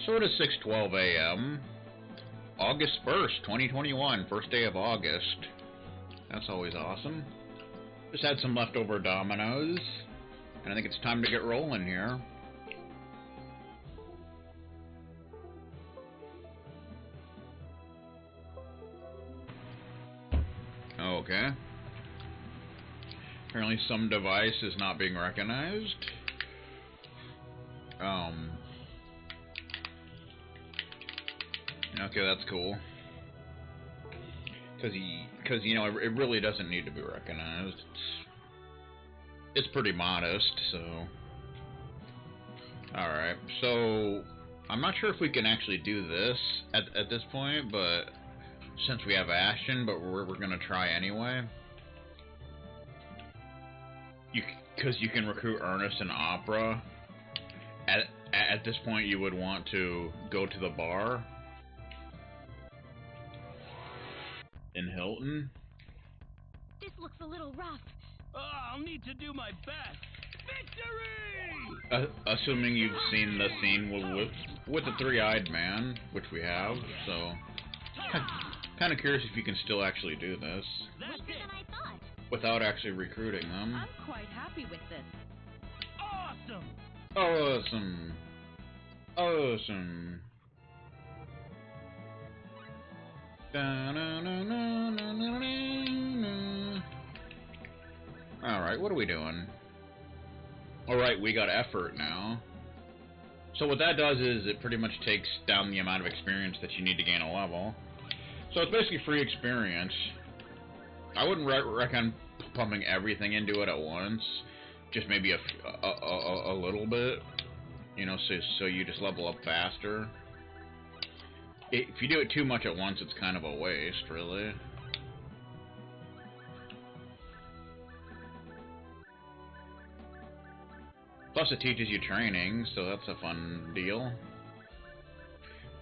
So it is 6:12 a.m. August 1st, 2021, first day of August. That's always awesome. Just had some leftover dominoes, and I think it's time to get rolling here. Okay. Apparently some device is not being recognized. Okay, that's cool. Because you know, it really doesn't need to be recognized. It's pretty modest, so... Alright, so... I'm not sure if we can actually do this at this point, but... Since we have Ashton, but we're gonna try anyway. Because you can recruit Ernest and Opera. At this point, you would want to go to the bar in Hilton. This looks a little rough. I'll need to do my best. Victory! Assuming you've seen the scene with the three-eyed man, which we have, so kind of curious if you can still actually do this. That's it. Than I thought. Without actually recruiting them. I'm quite happy with this. Awesome! Awesome! Awesome! Alright, what are we doing? Alright, we got effort now. So what that does is it pretty much takes down the amount of experience that you need to gain a level. So it's basically free experience. I wouldn't recommend pumping everything into it at once. Just maybe a little bit. You know, so you just level up faster. If you do it too much at once, it's kind of a waste, really. Plus it teaches you training, so that's a fun deal.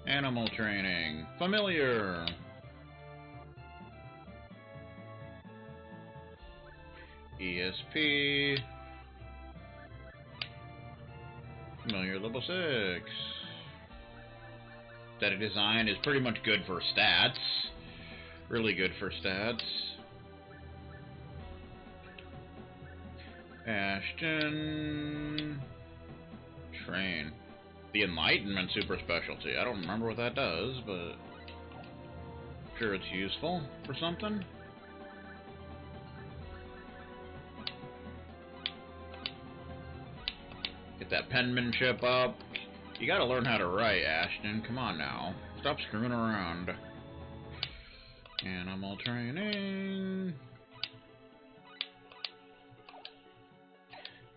Animal training. Familiar! ESP. Familiar level 6. Static design is pretty much good for stats. Really good for stats. Ashton. Train. The Enlightenment super specialty. I don't remember what that does, but I'm sure it's useful for something. Get that penmanship up. You gotta learn how to write, Ashton. Come on now. Stop screwing around. Animal training.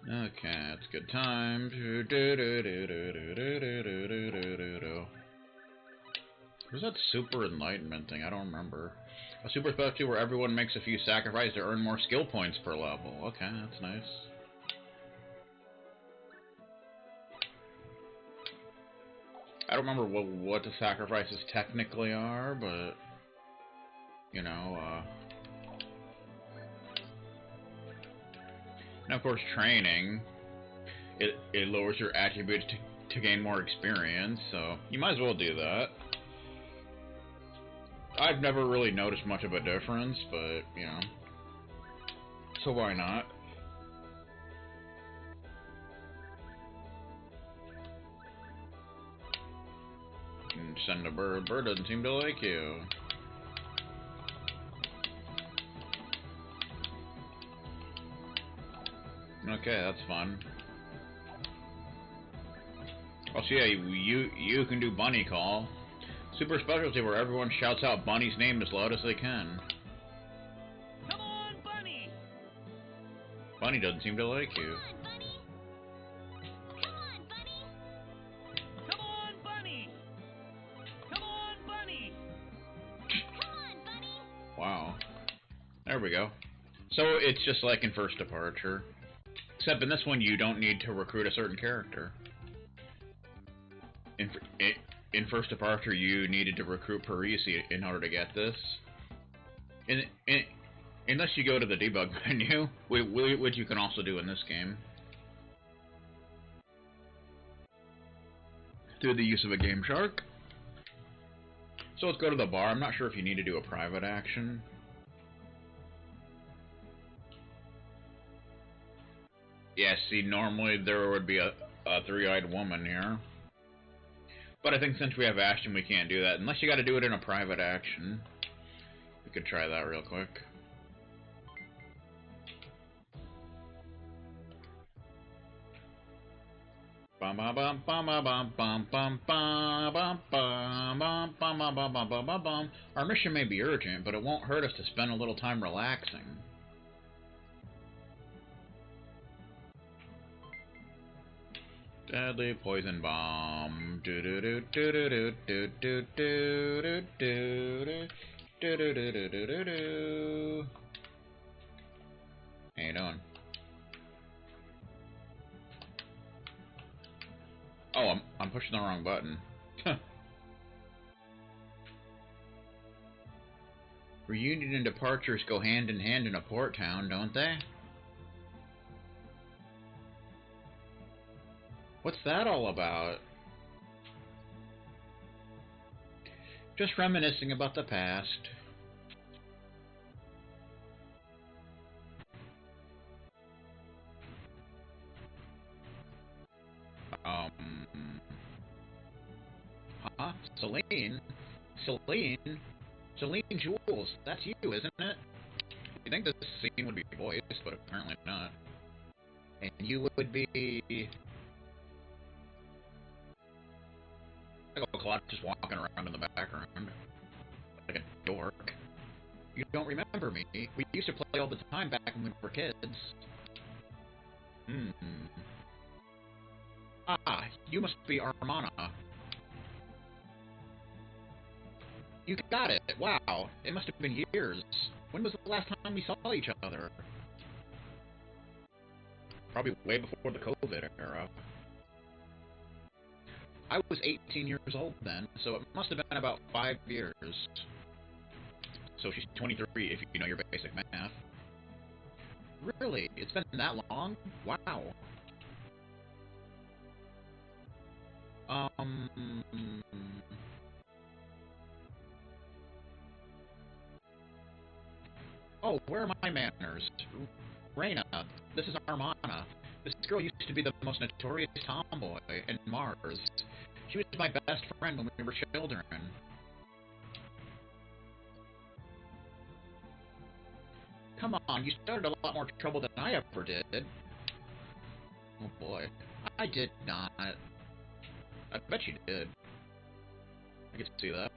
Okay, it's good time. Where's that super enlightenment thing? I don't remember. A super specialty where everyone makes a few sacrifices to earn more skill points per level. Okay, that's nice. I don't remember what the sacrifices technically are, but you know, and of course training, it lowers your attributes to gain more experience, so you might as well do that. I've never really noticed much of a difference, but you know, so why not? Send a bird. Bird doesn't seem to like you. Okay, that's fun. Oh, so yeah, you can do bunny call. Super specialty where everyone shouts out Bunny's name as loud as they can. Come on, Bunny! Bunny doesn't seem to like you. Wow. There we go. So it's just like in First Departure. Except in this one you don't need to recruit a certain character. In First Departure you needed to recruit Parisi in order to get this. Unless you go to the debug menu, which you can also do in this game. through the use of a Game Shark. So let's go to the bar. I'm not sure if you need to do a private action. Yeah, see, normally there would be a three-eyed woman here. But I think since we have Ashton, we can't do that. Unless you gotta do it in a private action. We could try that real quick. Bum bum bum bum bum bum bum bum bum bum bum bum bum bum bum bum bum. Our mission may be urgent, but it won't hurt us to spend a little time relaxing. Deadly poison bomb. Do do do do do do do do do do do do do do do do do. How you doing? Oh, I'm pushing the wrong button. Reunion and departures go hand in hand in a port town, don't they? What's that all about? Just reminiscing about the past. Huh? Celine? Celine Jules, that's you, isn't it? You think this scene would be voiced, but apparently not. And you would be... like a clock just walking around in the background. Like a dork. You don't remember me. We used to play all the time back when we were kids. Ah, you must be Armana. You got it. Wow. It must have been years. When was the last time we saw each other? Probably way before the COVID era. I was 18 years old then, so it must have been about 5 years. So she's 23 if you know your basic math. Really? It's been that long? Wow. Oh, where are my manners? Reina, this is Armana. This girl used to be the most notorious tomboy in Mars. She was my best friend when we were children. Come on, you started a lot more trouble than I ever did. Oh boy. I did not. I bet you did. I could see that.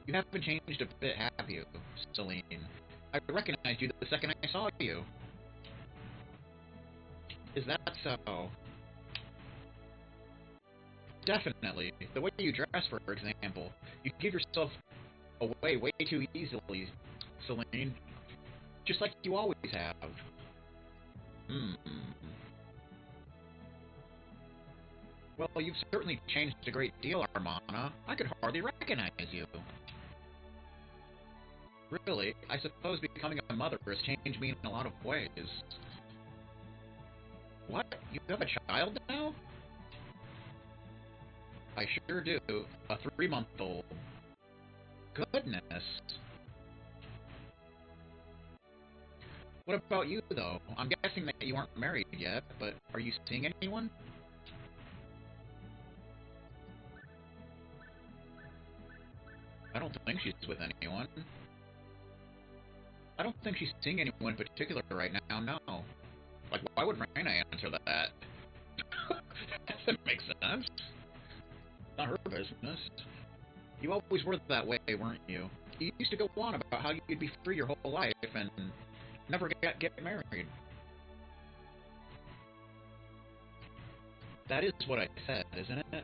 You haven't changed a bit, have you, Celine? I recognized you the second I saw you. Is that so? Definitely. The way you dress, for example. You give yourself away way too easily, Celine. Just like you always have. Well, you've certainly changed a great deal, Armana. I could hardly recognize you. Really, I suppose becoming a mother has changed me in a lot of ways. What? You have a child now? I sure do. A 3-month-old. Goodness. What about you, though? I'm guessing that you aren't married yet, but are you seeing anyone? I don't think she's with anyone. I don't think she's seeing anyone in particular right now, no. Like, why would Raina answer that? That doesn't make sense. Not her business. You always were that way, weren't you? You used to go on about how you'd be free your whole life and never get married. That is what I said, isn't it?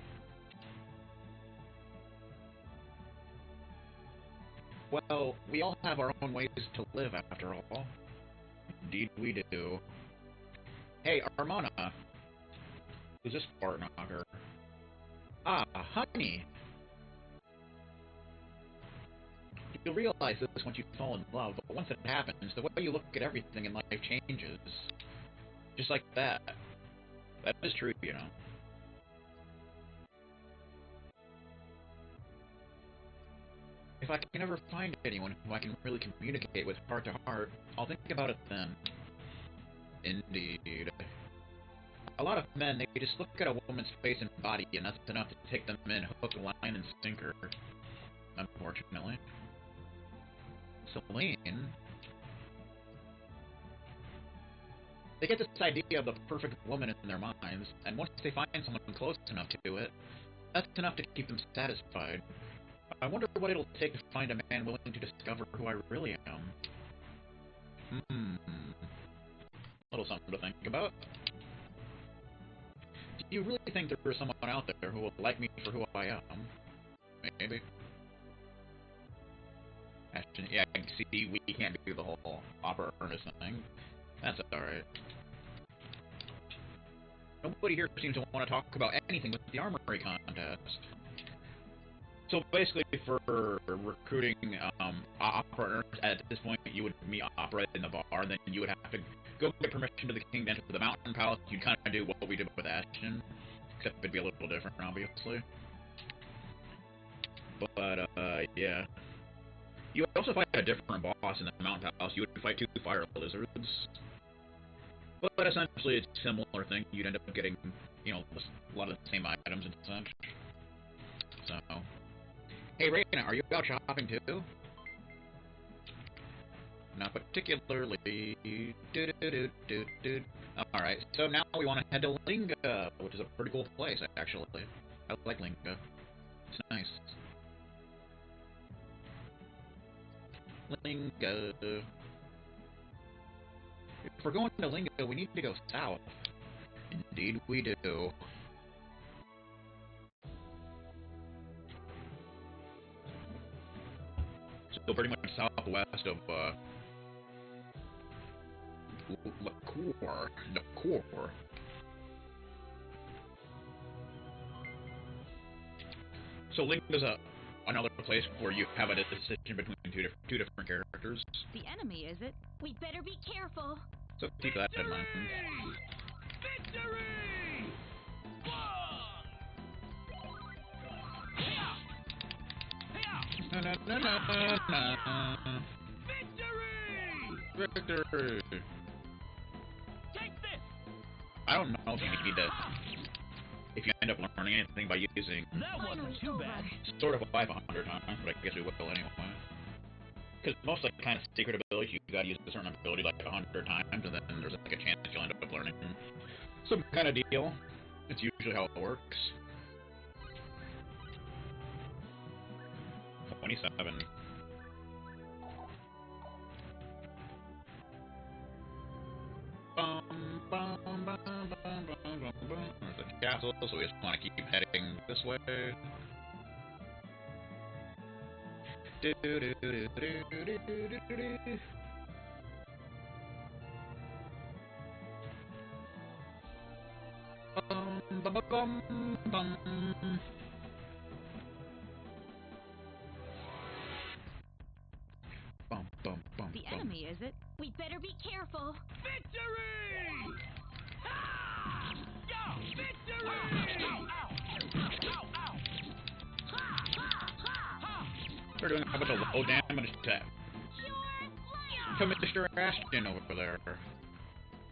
Well, we all have our own ways to live, after all. Indeed we do. Hey, Armana. Who's this fart knocker? Ah, honey. You'll realize this once you fall in love, but once it happens, the way you look at everything in life changes. Just like that. That is true, you know. If I can ever find anyone who I can really communicate with heart to heart, I'll think about it then. Indeed. A lot of men, they just look at a woman's face and body, and that's enough to take them in hook, line, and sinker. Unfortunately. Celine... They get this idea of the perfect woman in their minds, and once they find someone close enough to it, that's enough to keep them satisfied. I wonder what it'll take to find a man willing to discover who I really am. A little something to think about. Do you really think there is someone out there who will like me for who I am? Maybe. Actually, yeah, I can see we can't do the whole opera earnest thing. That's alright. Nobody here seems to want to talk about anything with the armory contest. So basically, for recruiting opera earners, at this point, you would meet opera in the bar, then you would have to go get permission to the king to enter the mountain palace. You'd kind of do what we did with Ashton, except it'd be a little different, obviously. But, yeah. You would also fight a different boss in the mountain palace. You would fight 2 fire lizards. But essentially, it's a similar thing. You'd end up getting, you know, a lot of the same items and such. So... Hey, Raina, are you out shopping too? Not particularly. Alright, so now we want to head to Linga, which is a pretty cool place, actually. I like Linga. It's nice. Linga. If we're going to Linga, we need to go south. Indeed we do. So pretty much southwest of, Liquor. So Linga's another place where you have a decision between two different characters. The enemy, is it? We better be careful. So keep that in mind. Victory! Victory! Take this! I don't know if you need to... If you end up learning anything by using... That wasn't too bad. Sort of life 100 times, but I guess we will anyway. Because most of the kind of secret abilities, you gotta use a certain ability like 100 times, and then there's like a chance you'll end up learning some kind of deal. It's usually how it works. 27. There's a castle, so we just want to keep heading this way. The enemy, is it? We better be careful. Victory! Ah! Yo, victory! Ow, ow, ow, ow. Ha, ha, ha, ha. We're doing a bunch of low damage attack. To Mr. Ashton over there.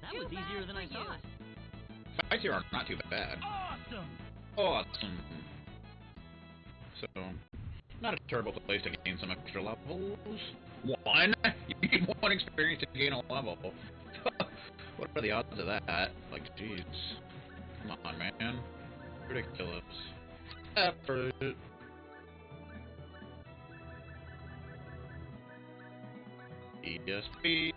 That was easier than I thought. Fights here are not too bad. Awesome! Awesome. So, not a terrible place to gain some extra levels. 1? You need 1 experience to gain a level. What are the odds of that? Like, jeez. Come on, man. Ridiculous. Effort. ESP.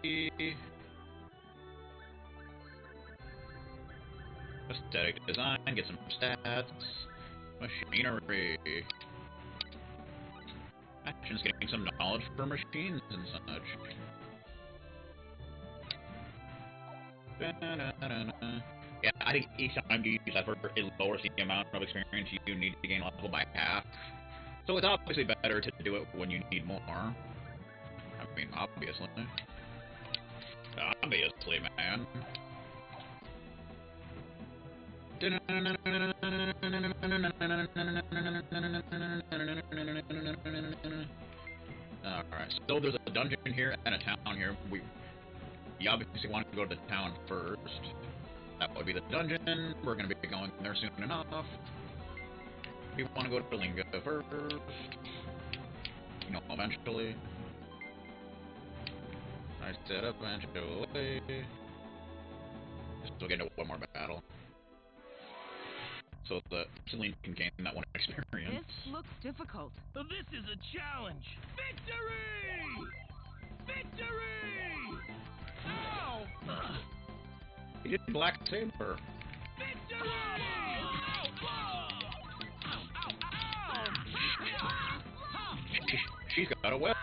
Aesthetic design, get some stats. Machinery. Actions, getting some knowledge for machines and such. Yeah, I think each time you use effort, it lowers the amount of experience you need to gain a level by half. So it's obviously better to do it when you need more. I mean, obviously. Obviously, man. Alright, so there's a dungeon here and a town here. You obviously want to go to the town first. That would be the dungeon. We're going to be going there soon enough. We want to go to Linga first. You know, eventually. I said eventually. Still get into one more battle. So that Celine can gain that one experience. This looks difficult. This is a challenge. Victory! Victory! Ow! He did Black Saber. Victory! She's got a web.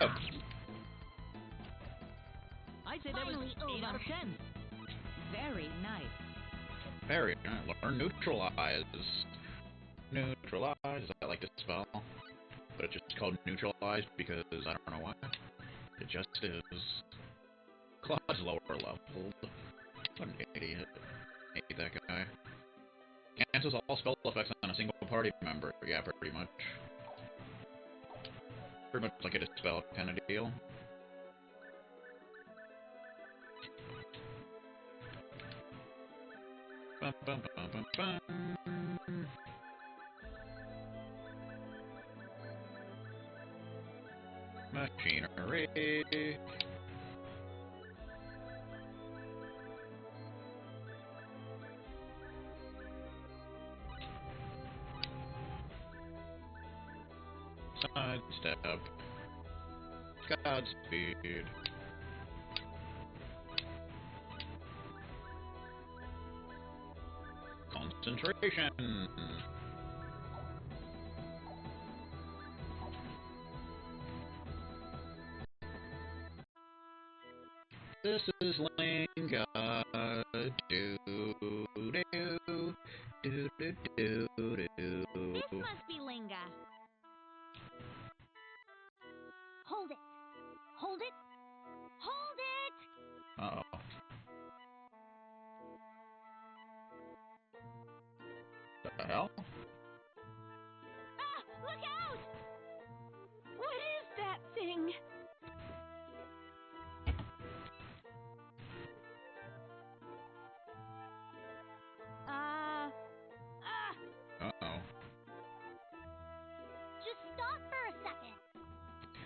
I'd say that was 8 out of 10. Very nice. Very nice. Learn neutralize. Neutralize. Is that like the spell? But it's just called neutralize because I don't know why. It just is. Claude's lower leveled. What an idiot. Hate that guy. Cancels all spell effects on a single party member. Yeah, pretty much. Pretty much like a dispel kind of deal. Bum, bum, bum, bum, bum. Machinery. Sidestep. Godspeed. Concentration. This is Linga. Do do do do do do do. This must be Linga. Hold it. Hold it. Hold it! Uh-oh. The hell? Ah! Look out! What is that thing? Uh-oh. Just stop for a second.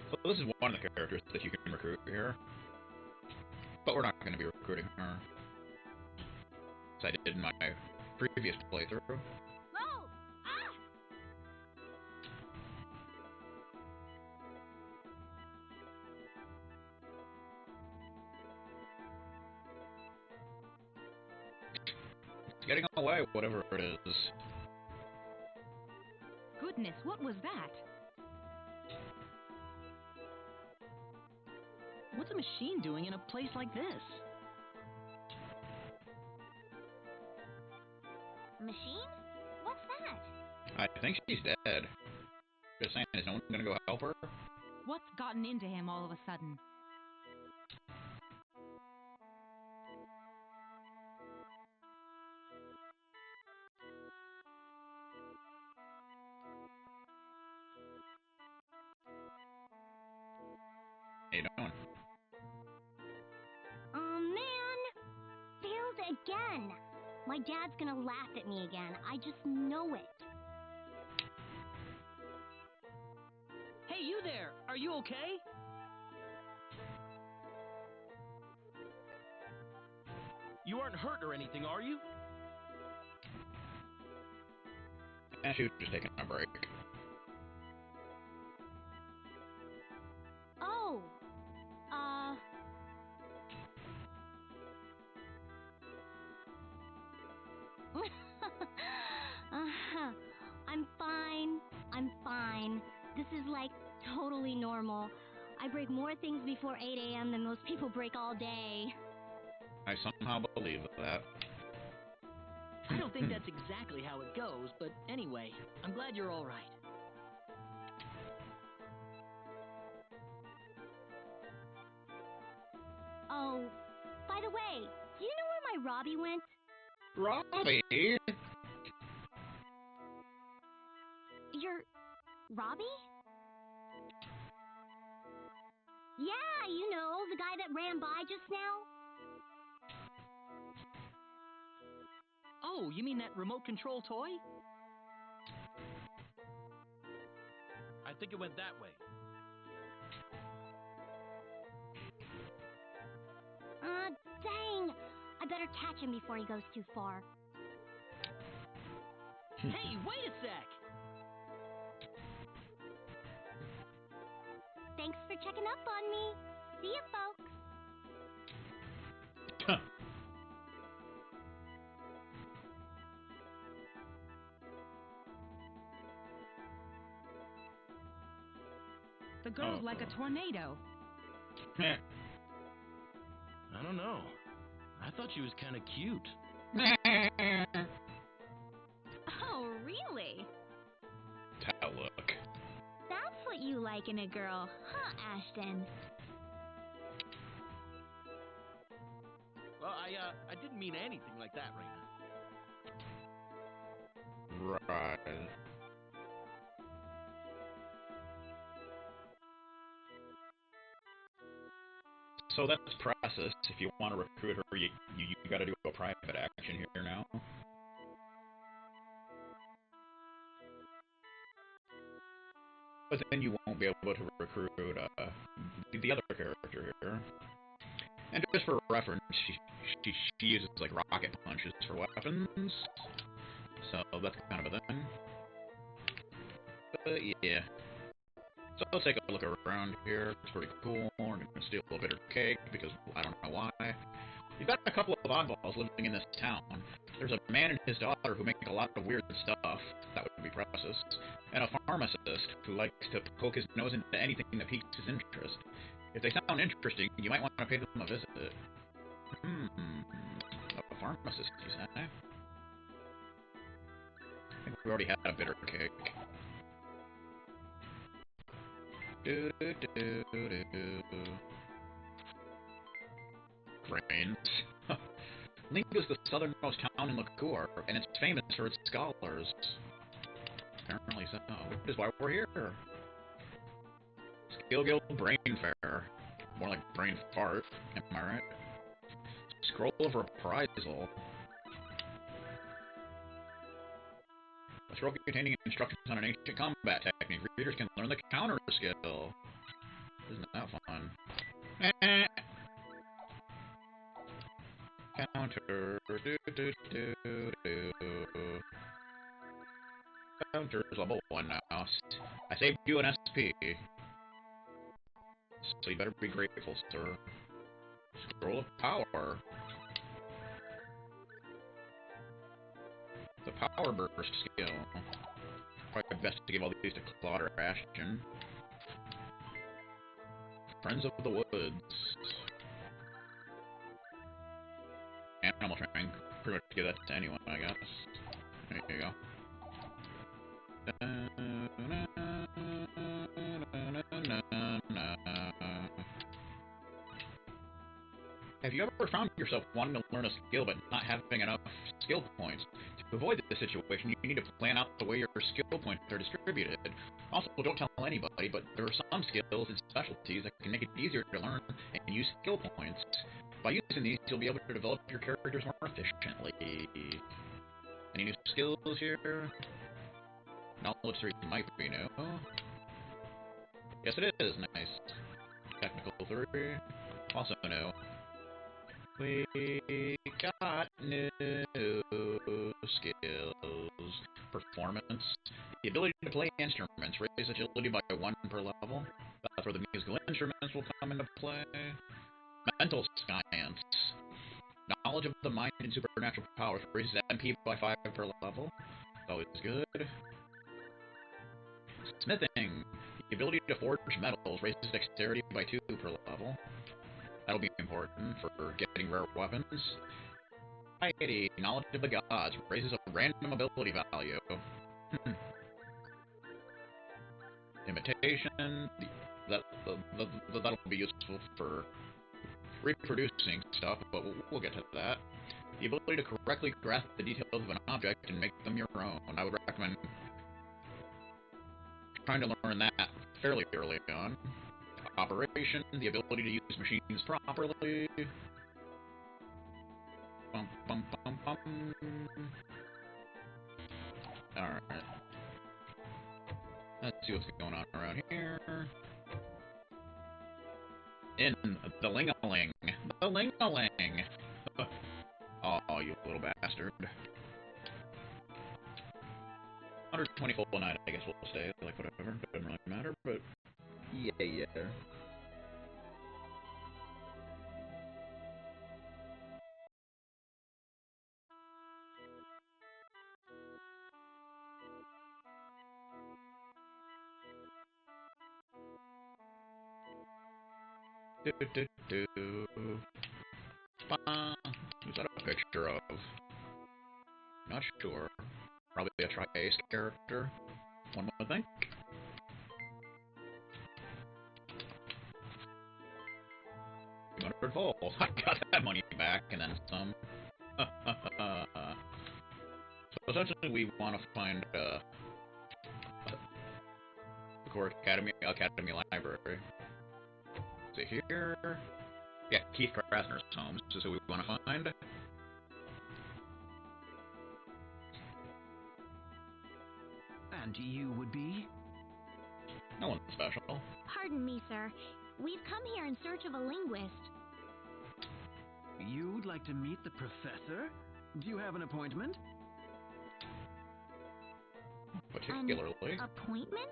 So this is one of the characters that you can recruit here. But we're not going to be recruiting her. As I did in my previous playthrough. Whoa! Ah! It's getting away, whatever it is. Goodness, what was that? What's a machine doing in a place like this? Machine? What's that? I think she's dead. Just saying, is no one going to go help her? What's gotten into him all of a sudden? How you doing? Oh man! Failed again! My dad's gonna laugh at me again. I just know it. Hey, you there! Are you okay? You aren't hurt or anything, are you? And she was just taking a break. Oh! I'm fine. I'm fine. This is like totally normal. I break more things before 8 a.m. than most people break all day. I somehow believe that. I don't think that's exactly how it goes, but anyway, I'm glad you're all right. Oh, by the way, do you know where my Robbie went? Robbie? Robbie? Yeah, you know, the guy that ran by just now. Oh, you mean that remote control toy? I think it went that way. Dang. I better catch him before he goes too far. Hey, wait a sec! Thanks for checking up on me. See ya, folks. The girl's like a tornado. I don't know. I thought she was kind of cute. Oh, really? That look. That's what you like in a girl, huh, Ashton? Well, I didn't mean anything like that, Raina. Right. So that's process. If you want to recruit her, you got to do a private action here now. But then you won't be able to recruit the other character here. And just for reference, she uses like rocket punches for weapons, so that's kind of a thing. But yeah. So let's take a look around here. It's pretty cool. We're gonna steal a bit of cake because I don't know why. You've got a couple of oddballs living in this town. There's a man and his daughter who make a lot of weird stuff. That would be processed. And a pharmacist who likes to poke his nose into anything that piques his interest. If they sound interesting, you might want to pay them a visit. A pharmacist, you say? I think we already had a bitter cake. Brains. Linga's the southernmost town in Liqueur, and it's famous for its scholars. Apparently so. That is why we're here. Skill Guild Brain Fair. More like brain fart, am I right? Scroll of Reprisal. A scroll containing instructions on an ancient combat technique. Readers can learn the counter skill. Isn't that fun? Counter. Counter's level 1 now. I saved you an SP. So you better be grateful, sir. Scroll of Power. The Power Burst skill. Probably best to give all these to Claude or Ashton. Friends of the Woods. Animal Training. Pretty much give that to anyone, I guess. There you go. Have you ever found yourself wanting to learn a skill but not having enough skill points? To avoid this situation, you need to plan out the way your skill points are distributed. Also, don't tell anybody, but there are some skills and specialties that can make it easier to learn and use skill points. By using these, you'll be able to develop your characters more efficiently. Any new skills here? Knowledge 3 might be new. Yes, it is. Nice. Technical 3. Also new. We got new skills. Performance. The ability to play instruments. Raise agility by 1 per level. That's where the musical instruments will come into play. Mental science. Knowledge of the mind and supernatural powers. Raises MP by 5 per level. Always good. Smithing. The ability to forge metals. Raises dexterity by 2 per level. That'll be important for getting rare weapons. Piety, knowledge of the gods, raises a random ability value. Imitation, that'll be useful for reproducing stuff, but we'll get to that. The ability to correctly grasp the details of an object and make them your own. I would recommend trying to learn that fairly early on. Operation, the ability to use machines properly. Bum, bum, bum, bum. Alright. Let's see what's going on around here. In the Lingaling. The Lingaling! Oh, you little bastard. 120 full night, I guess we'll stay. Like, whatever. Doesn't really matter, but... Yeah. Who's that a picture of? Not sure. Probably a Tri-Ace character, one would think. $200 volts. I got that money back and then some. So essentially we want to find the core Academy Library. Is it here? Yeah, Keith Krasner's home. This is who we want to find. And you would be? No one special. Pardon me, sir. We've come here in search of a linguist. You'd like to meet the professor? Do you have an appointment? Particularly. An appointment?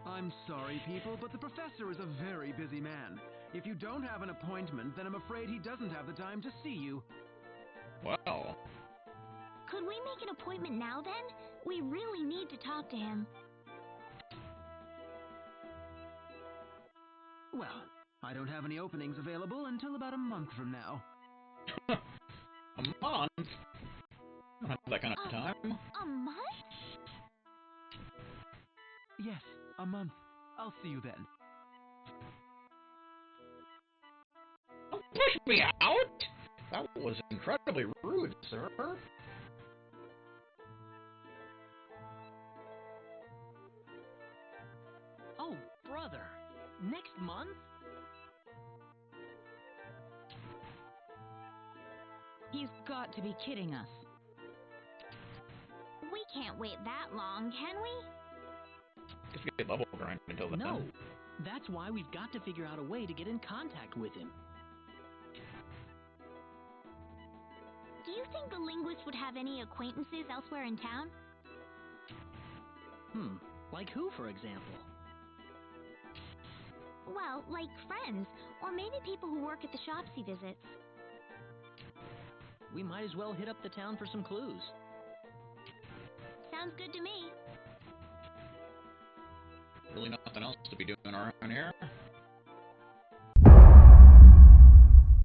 I'm sorry, people, but the professor is a very busy man. If you don't have an appointment, then I'm afraid he doesn't have the time to see you. Well. Could we make an appointment now, then? We really need to talk to him. Well, I don't have any openings available until about a month from now. A month? I don't have that kind of time. A month? Yes, a month. I'll see you then. Don't push me out! That was incredibly rude, sir. Oh, brother. Next month? He's got to be kidding us. We can't wait that long, can we? Guess we could level grind until then. No. That's why we've got to figure out a way to get in contact with him. Do you think the linguist would have any acquaintances elsewhere in town? Like who, for example? Well, like friends, or maybe people who work at the shops he visits. We might as well hit up the town for some clues. Sounds good to me. Really nothing else to be doing around here?